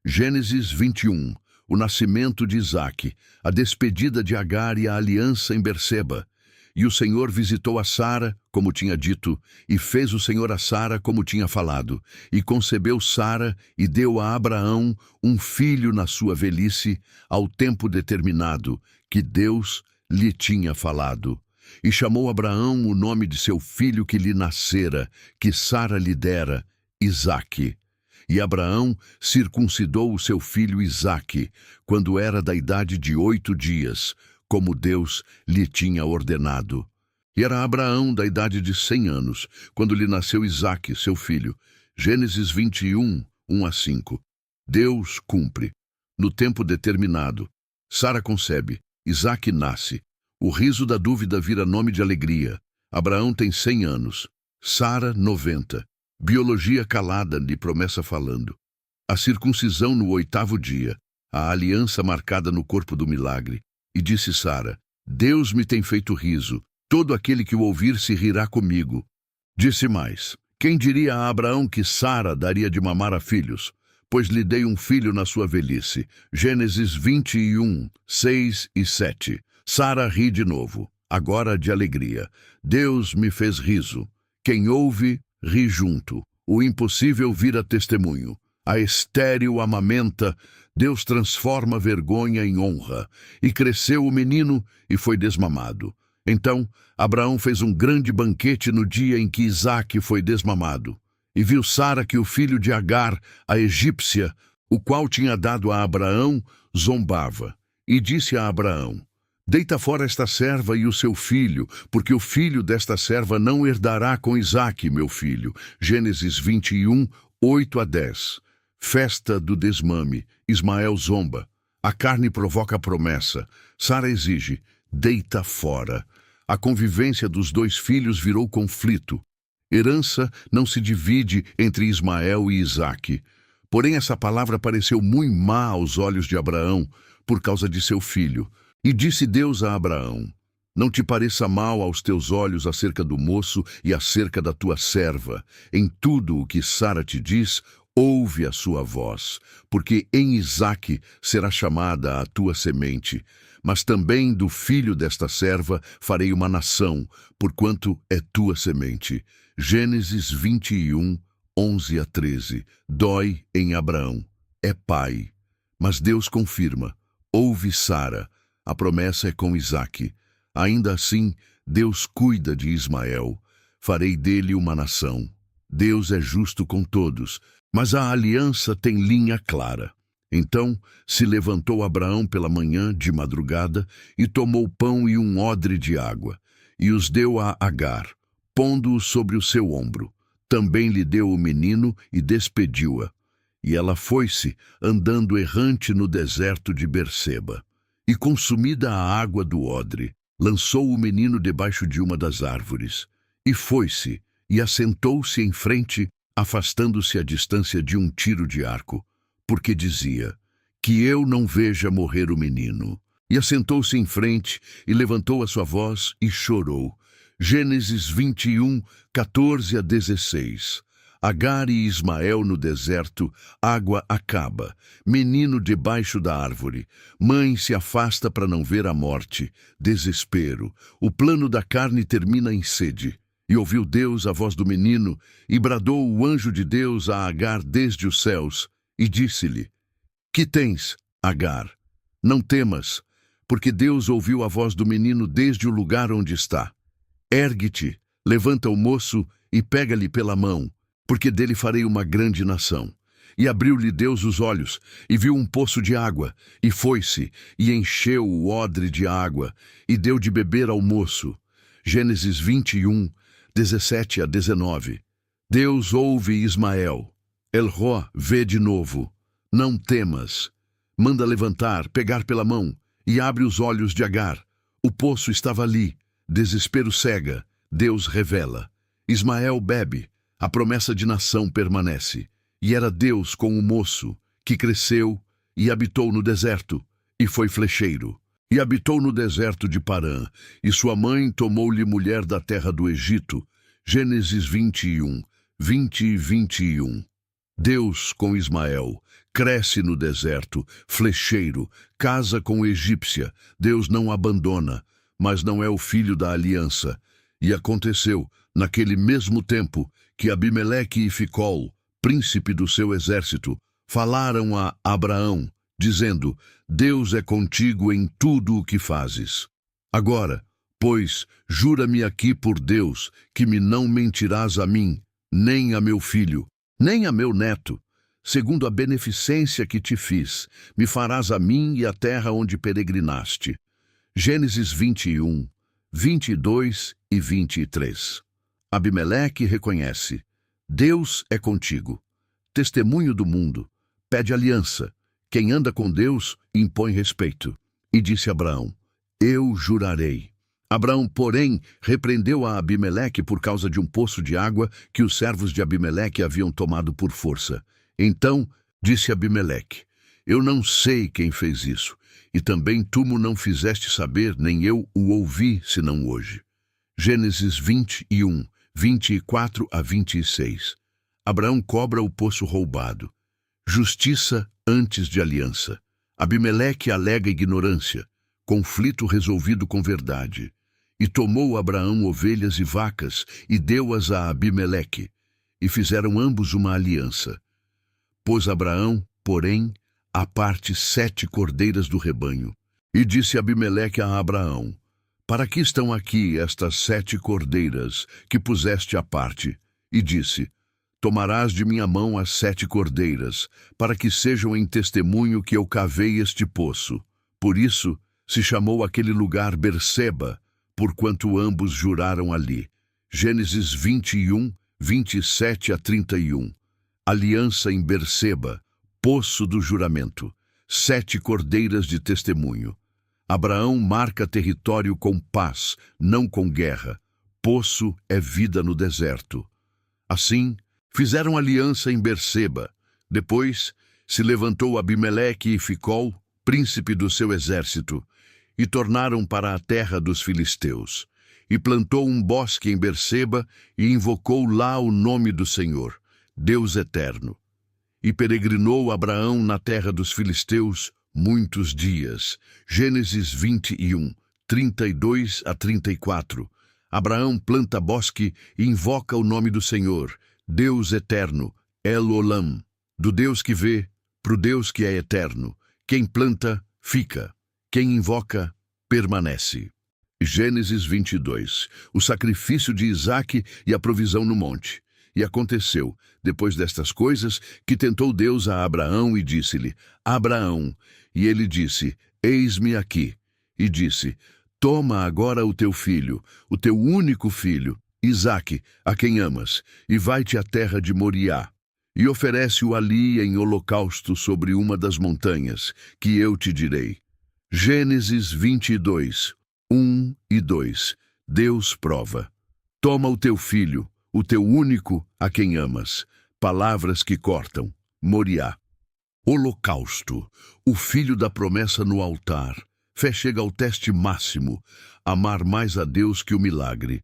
Gênesis 21. O nascimento de Isaque, a despedida de Agar e a aliança em Berseba. E o Senhor visitou a Sara, como tinha dito, e fez o Senhor a Sara como tinha falado. E concebeu Sara e deu a Abraão um filho na sua velhice, ao tempo determinado, que Deus lhe tinha falado. E chamou Abraão o nome de seu filho que lhe nascera, que Sara lhe dera, Isaque. E Abraão circuncidou o seu filho Isaque, quando era da idade de 8 dias, como Deus lhe tinha ordenado. E era Abraão da idade de 100 anos, quando lhe nasceu Isaque, seu filho. Gênesis 21, 1-5. Deus cumpre. No tempo determinado, Sara concebe, Isaque nasce. O riso da dúvida vira nome de alegria. Abraão tem 100 anos, Sara 90. Biologia calada de promessa falando. A circuncisão no 8º dia, a aliança marcada no corpo do milagre. E disse Sara, Deus me tem feito riso, todo aquele que o ouvir se rirá comigo. Disse mais, quem diria a Abraão que Sara daria de mamar a filhos? Pois lhe dei um filho na sua velhice. Gênesis 21, 6 e 7. Sara ri de novo, agora de alegria. Deus me fez riso. Quem ouve, ri junto. O impossível vira testemunho. A estéril amamenta, Deus transforma vergonha em honra. E cresceu o menino e foi desmamado. Então, Abraão fez um grande banquete no dia em que Isaque foi desmamado. E viu Sara que o filho de Agar, a egípcia, o qual tinha dado a Abraão, zombava. E disse a Abraão, deita fora esta serva e o seu filho, porque o filho desta serva não herdará com Isaque, meu filho. Gênesis 21, 8-10. Festa do desmame. Ismael zomba. A carne provoca a promessa. Sara exige, deita fora. A convivência dos dois filhos virou conflito. Herança não se divide entre Ismael e Isaque. Porém, essa palavra pareceu muito má aos olhos de Abraão, por causa de seu filho. E disse Deus a Abraão, não te pareça mal aos teus olhos acerca do moço e acerca da tua serva. Em tudo o que Sara te diz, ouve a sua voz, porque em Isaque será chamada a tua semente. Mas também do filho desta serva farei uma nação, porquanto é tua semente. Gênesis 21, 11-13. Dói em Abraão. É pai. Mas Deus confirma. Ouve Sara. A promessa é com Isaque. Ainda assim, Deus cuida de Ismael. Farei dele uma nação. Deus é justo com todos, mas a aliança tem linha clara. Então se levantou Abraão pela manhã, de madrugada, e tomou pão e um odre de água, e os deu a Agar, pondo-o sobre o seu ombro. Também lhe deu o menino e despediu-a. E ela foi-se, andando errante no deserto de Berseba. E consumida a água do odre, lançou o menino debaixo de uma das árvores. E foi-se, e assentou-se em frente, afastando-se a distância de um tiro de arco, porque dizia, que eu não veja morrer o menino. E assentou-se em frente, e levantou a sua voz, e chorou. Gênesis 21, 14-16. Agar e Ismael no deserto, água acaba. Menino debaixo da árvore. Mãe se afasta para não ver a morte. Desespero. O plano da carne termina em sede. E ouviu Deus a voz do menino, e bradou o anjo de Deus a Agar desde os céus, e disse-lhe, que tens, Agar? Não temas, porque Deus ouviu a voz do menino desde o lugar onde está. Ergue-te, levanta o moço e pega-lhe pela mão, porque dele farei uma grande nação. E abriu-lhe Deus os olhos, e viu um poço de água, e foi-se, e encheu o odre de água, e deu de beber ao moço. Gênesis 21, 17-19. Deus ouve Ismael. Elró vê de novo. Não temas. Manda levantar, pegar pela mão, e abre os olhos de Agar. O poço estava ali. Desespero cega. Deus revela. Ismael bebe. A promessa de nação permanece. E era Deus com o moço, que cresceu e habitou no deserto, e foi flecheiro. E habitou no deserto de Parã, e sua mãe tomou-lhe mulher da terra do Egito. Gênesis 21, 20 e 21. Deus com Ismael, cresce no deserto, flecheiro, casa com egípcia. Deus não abandona, mas não é o filho da aliança. E aconteceu, naquele mesmo tempo, que Abimeleque e Ficol, príncipe do seu exército, falaram a Abraão, dizendo: Deus é contigo em tudo o que fazes. Agora, pois, jura-me aqui por Deus, que me não mentirás a mim, nem a meu filho, nem a meu neto. Segundo a beneficência que te fiz, me farás a mim e a terra onde peregrinaste. Gênesis 21, 22 e 23. Abimeleque reconhece: Deus é contigo. Testemunho do mundo, pede aliança. Quem anda com Deus impõe respeito. E disse Abraão: Eu jurarei. Abraão, porém, repreendeu a Abimeleque por causa de um poço de água que os servos de Abimeleque haviam tomado por força. Então disse Abimeleque: Eu não sei quem fez isso, e também tu me não fizeste saber, nem eu o ouvi, senão hoje. Gênesis 21, 24 a 26. Abraão cobra o poço roubado. Justiça antes de aliança. Abimeleque alega ignorância. Conflito resolvido com verdade. E tomou Abraão ovelhas e vacas, e deu-as a Abimeleque. E fizeram ambos uma aliança. Pôs Abraão, porém, à parte 7 cordeiras do rebanho. E disse Abimeleque a Abraão: Para que estão aqui estas 7 cordeiras que puseste à parte? E disse: Tomarás de minha mão as 7 cordeiras, para que sejam em testemunho que eu cavei este poço. Por isso se chamou aquele lugar Berseba, porquanto ambos juraram ali. Gênesis 21, 27 a 31. Aliança em Berseba, poço do juramento. 7 cordeiras de testemunho. Abraão marca território com paz, não com guerra. Poço é vida no deserto. Assim, fizeram aliança em Berseba. Depois, se levantou Abimeleque e Ficol, príncipe do seu exército, e tornaram para a terra dos filisteus. E plantou um bosque em Berseba e invocou lá o nome do Senhor, Deus eterno. E peregrinou Abraão na terra dos filisteus muitos dias. Gênesis 21, 32 a 34. Abraão planta bosque e invoca o nome do Senhor, Deus eterno, El Olam, do Deus que vê, pro Deus que é eterno. Quem planta, fica. Quem invoca, permanece. Gênesis 22. O sacrifício de Isaque e a provisão no monte. E aconteceu, depois destas coisas, que tentou Deus a Abraão e disse-lhe: Abraão. E ele disse: Eis-me aqui. E disse: Toma agora o teu filho, o teu único filho, Isaque, a quem amas, e vai-te à terra de Moriá, e oferece-o ali em holocausto sobre uma das montanhas, que eu te direi. Gênesis 22, 1 e 2. Deus prova. Toma o teu filho, o teu único, a quem amas. Palavras que cortam. Moriá. Holocausto. O filho da promessa no altar. Fé chega ao teste máximo. Amar mais a Deus que o milagre.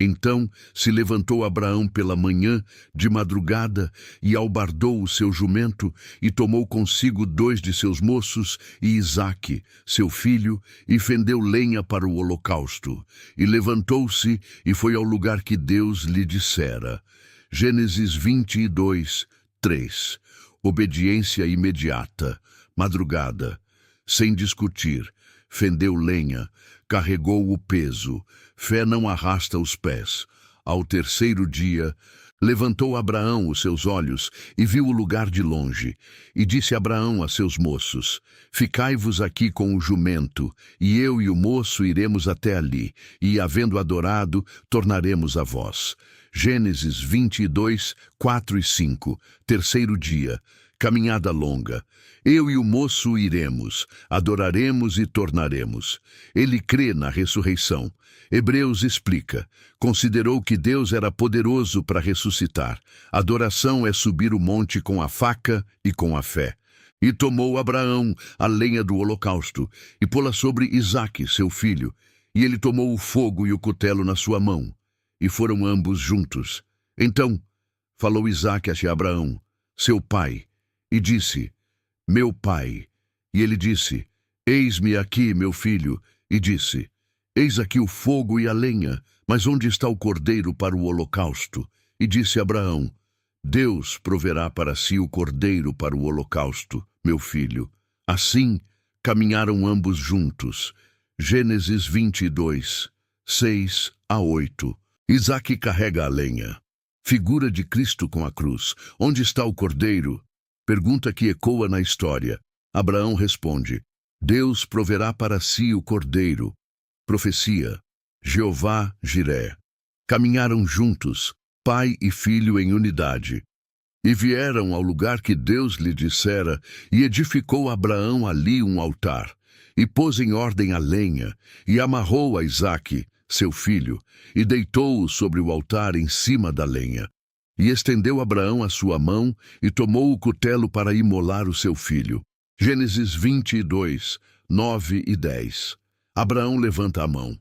Então se levantou Abraão pela manhã, de madrugada, e albardou o seu jumento, e tomou consigo 2 de seus moços, e Isaque, seu filho, e fendeu lenha para o holocausto. E levantou-se, e foi ao lugar que Deus lhe dissera. Gênesis 22, 3. Obediência imediata, madrugada, sem discutir, fendeu lenha, carregou o peso, fé não arrasta os pés. Ao terceiro dia, levantou Abraão os seus olhos e viu o lugar de longe. E disse Abraão a seus moços: Ficai-vos aqui com o jumento, e eu e o moço iremos até ali, e, havendo adorado, tornaremos a vós. Gênesis 22, 4 e 5. Terceiro dia, caminhada longa. Eu e o moço iremos, adoraremos e tornaremos. Ele crê na ressurreição. Hebreus explica: considerou que Deus era poderoso para ressuscitar. Adoração é subir o monte com a faca e com a fé. E tomou Abraão a lenha do holocausto e pô-la sobre Isaque, seu filho. E ele tomou o fogo e o cutelo na sua mão. E foram ambos juntos. Então falou Isaque a Abraão, seu pai, e disse: Meu pai. E ele disse: Eis-me aqui, meu filho. E disse: Eis aqui o fogo e a lenha, mas onde está o cordeiro para o holocausto? E disse Abraão: Deus proverá para si o cordeiro para o holocausto, meu filho. Assim caminharam ambos juntos. Gênesis 22, 6 a 8. Isaque carrega a lenha. Figura de Cristo com a cruz. Onde está o cordeiro? Pergunta que ecoa na história. Abraão responde: Deus proverá para si o cordeiro. Profecia. Jeová Jiré. Caminharam juntos, pai e filho em unidade. E vieram ao lugar que Deus lhe dissera, e edificou Abraão ali um altar, e pôs em ordem a lenha, e amarrou a Isaque, seu filho, e deitou-o sobre o altar em cima da lenha. E estendeu Abraão a sua mão, e tomou o cutelo para imolar o seu filho. Gênesis 22, 9 e 10. Abraão levanta a mão.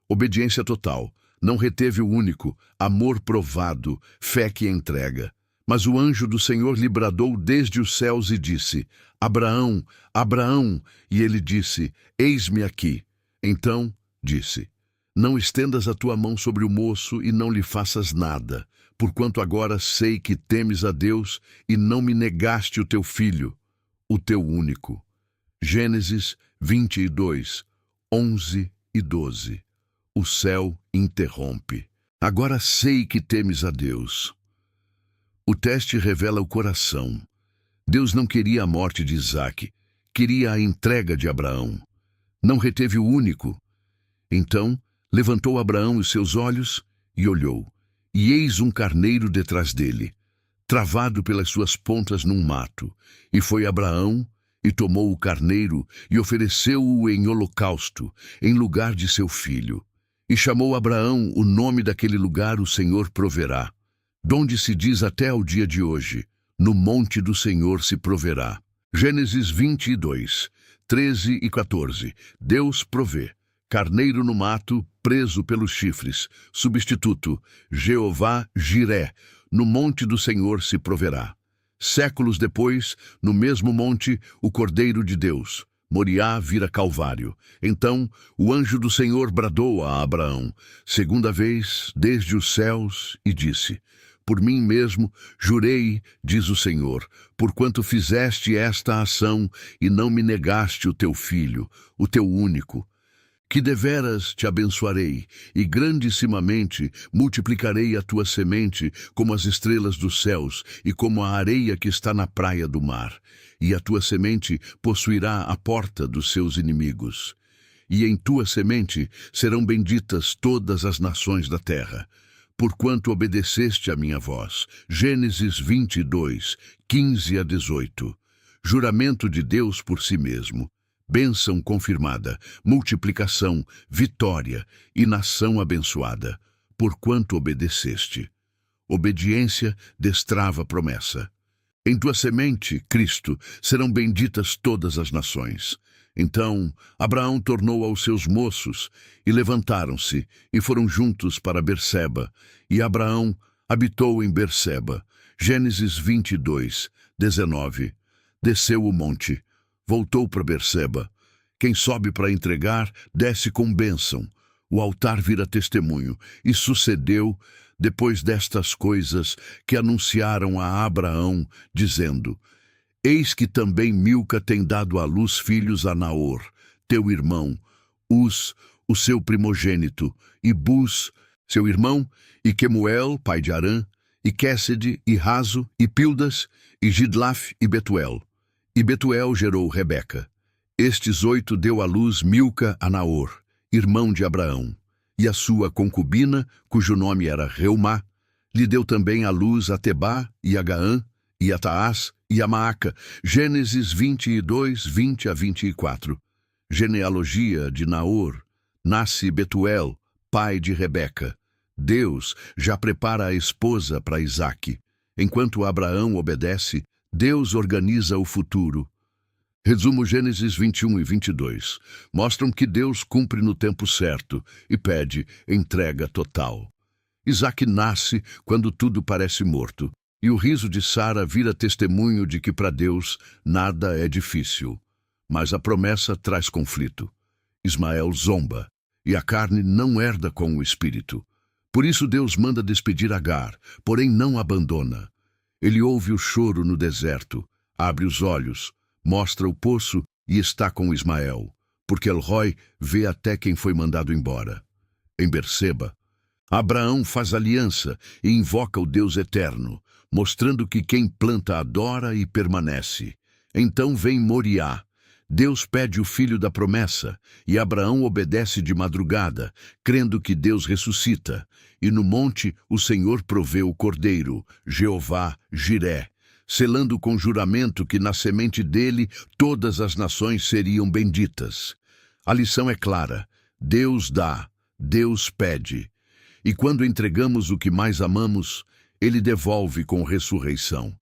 Obediência total. Não reteve o único, amor provado, fé que entrega. Mas o anjo do Senhor lhe bradou desde os céus e disse: Abraão, Abraão! E ele disse: Eis-me aqui. Então disse: Não estendas a tua mão sobre o moço e não lhe faças nada, porquanto agora sei que temes a Deus e não me negaste o teu filho, o teu único. Gênesis 22, 11 e 12. O céu interrompe. Agora sei que temes a Deus. O teste revela o coração. Deus não queria a morte de Isaque, queria a entrega de Abraão. Não reteve o único. Então levantou Abraão os seus olhos e olhou, e eis um carneiro detrás dele, travado pelas suas pontas num mato. E foi Abraão e tomou o carneiro e ofereceu-o em holocausto, em lugar de seu filho. E chamou Abraão o nome daquele lugar: O Senhor proverá. Donde se diz até ao dia de hoje: No monte do Senhor se proverá. Gênesis 22, 13 e 14. Deus provê. Carneiro no mato, preso pelos chifres. Substituto: Jeová Jiré. No monte do Senhor se proverá. Séculos depois, no mesmo monte, o Cordeiro de Deus. Moriá vira Calvário. Então o anjo do Senhor bradou a Abraão, segunda vez, desde os céus, e disse: Por mim mesmo jurei, diz o Senhor, porquanto fizeste esta ação e não me negaste o teu filho, o teu único, que deveras te abençoarei, e grandissimamente multiplicarei a tua semente como as estrelas dos céus e como a areia que está na praia do mar. E a tua semente possuirá a porta dos seus inimigos. E em tua semente serão benditas todas as nações da terra, porquanto obedeceste a minha voz. Gênesis 22, 15 a 18. Juramento de Deus por si mesmo. Bênção confirmada, multiplicação, vitória e nação abençoada, porquanto obedeceste. Obediência destrava promessa. Em tua semente, Cristo, serão benditas todas as nações. Então Abraão tornou aos seus moços, e levantaram-se, e foram juntos para Berseba, e Abraão habitou em Berseba. Gênesis 22, 19. Desceu o monte, voltou para Berseba. Quem sobe para entregar, desce com bênção. O altar vira testemunho. E sucedeu, depois destas coisas, que anunciaram a Abraão, dizendo: Eis que também Milca tem dado à luz filhos a Naor, teu irmão, Uz, o seu primogênito, e Buz, seu irmão, e Quemuel, pai de Arã, e Quésede, e Razo, e Pildas, e Gidlaf, e Betuel. E Betuel gerou Rebeca. Estes 8 deu à luz Milca a Naor, irmão de Abraão. E a sua concubina, cujo nome era Reumá, lhe deu também à luz a Tebá, e a Gaã, e a Taás, e a Maaca. Gênesis 22, 20 a 24. Genealogia de Naor. Nasce Betuel, pai de Rebeca. Deus já prepara a esposa para Isaque. Enquanto Abraão obedece, Deus organiza o futuro. Resumo Gênesis 21 e 22. Mostram que Deus cumpre no tempo certo e pede entrega total. Isaque nasce quando tudo parece morto. E o riso de Sara vira testemunho de que para Deus nada é difícil. Mas a promessa traz conflito. Ismael zomba, e a carne não herda com o espírito. Por isso Deus manda despedir Agar, porém não abandona. Ele ouve o choro no deserto, abre os olhos, mostra o poço e está com Ismael, porque El-Roi vê até quem foi mandado embora. Em Berseba, Abraão faz aliança e invoca o Deus eterno, mostrando que quem planta adora e permanece. Então vem Moriá. Deus pede o filho da promessa, e Abraão obedece de madrugada, crendo que Deus ressuscita. E no monte o Senhor provê o cordeiro, Jeová Jiré, selando com juramento que na semente dele todas as nações seriam benditas. A lição é clara: Deus dá, Deus pede. E quando entregamos o que mais amamos, Ele devolve com ressurreição.